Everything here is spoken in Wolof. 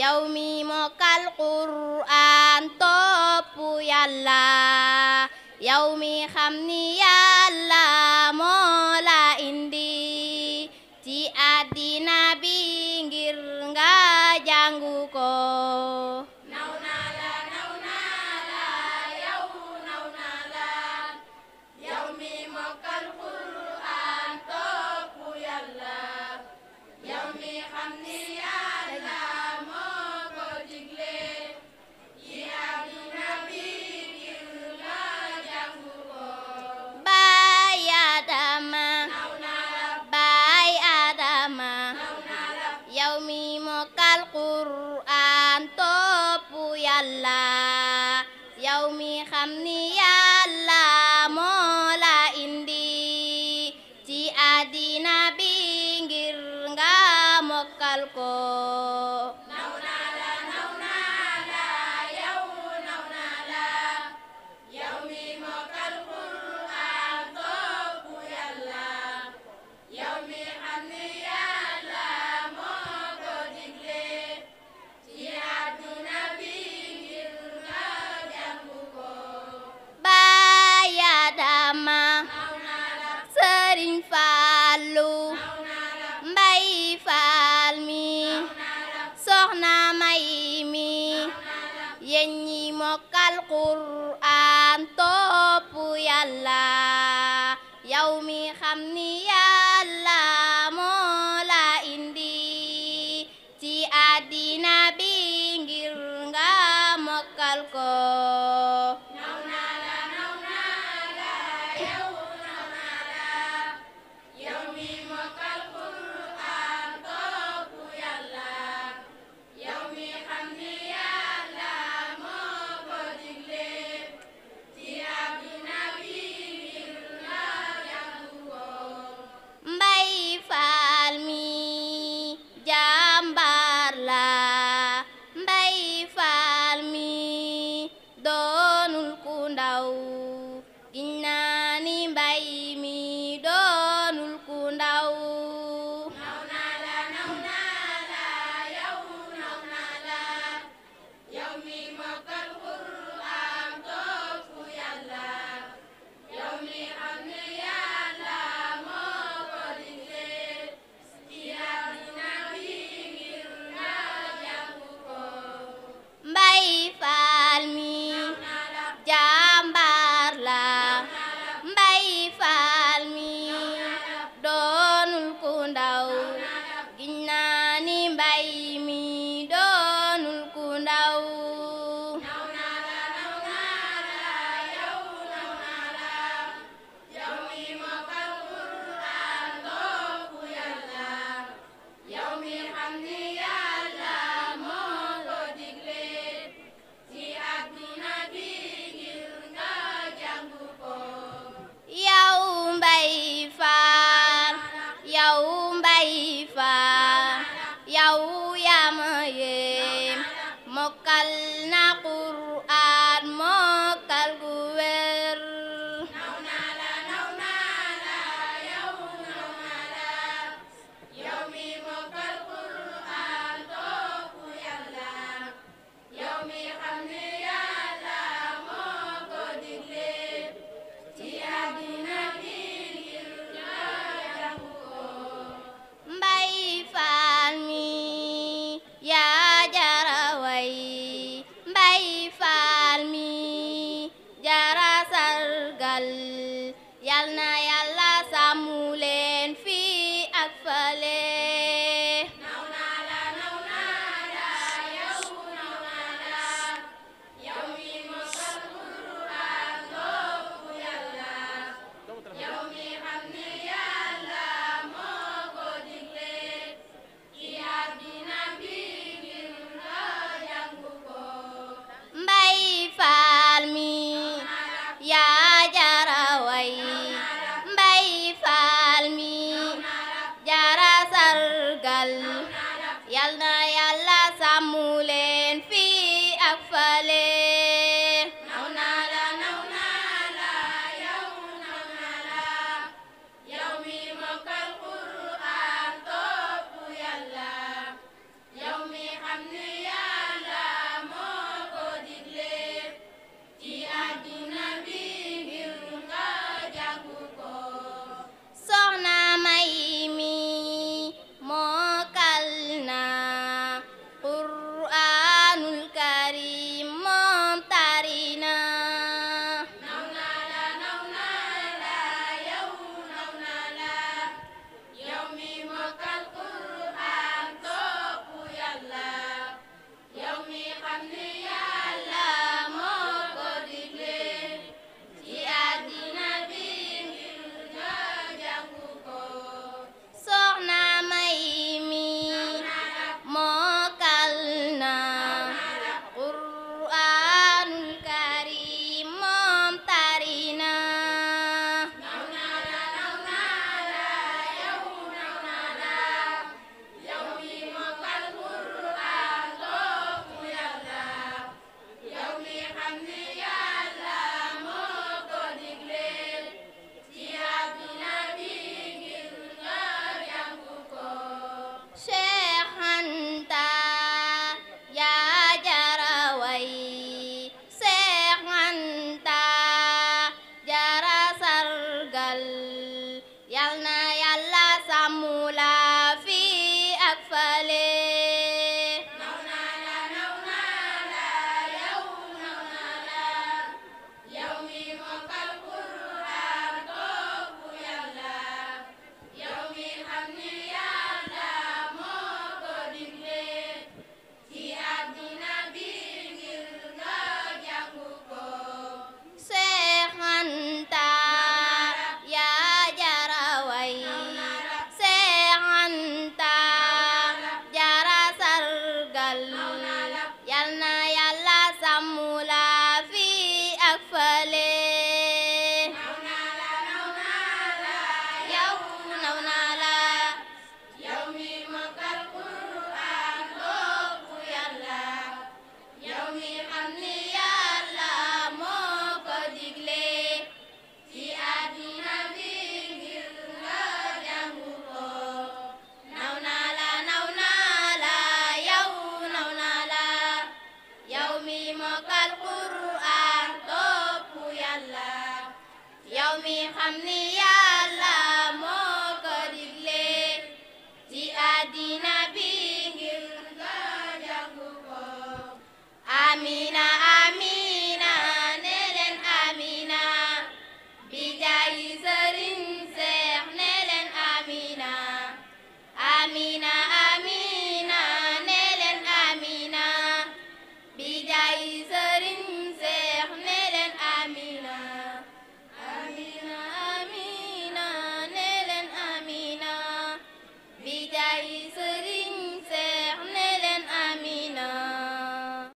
yow mi mokkal Qur'an topp Yàlla yow mi xam ni Yàlla moo la indi ci àddina bi ngir nga jàngu ko naw naa la yow naw naa la yow mi mokkal Qur'an topp Yàlla yow mi xam ni Yàlla moo ko digle ci àddina bi ngir nga jàngu ko Baay Adama naw naa la Baay Adama naw naa la yow mi mokkal Qur'an topp Yàlla yow mi xam ni Yàlla moo la indi ci àddina bi ngir nga mokkal ko naw naa la yow naw naa la yow mi mokkal Qur'an topp Yàlla yow mi xam ni Yàlla moo ko digle ci àddina bi ngir nga jàngu ko Baay Adama naw naa la Sëriñ Fallu naw naa la Mbay Faal mi Soxna May mi yéen ñi mokkal Qur'an topp Yàlla yow mi xam ni Yàlla moo la indi ci àddina bi ngir nga mokkal ko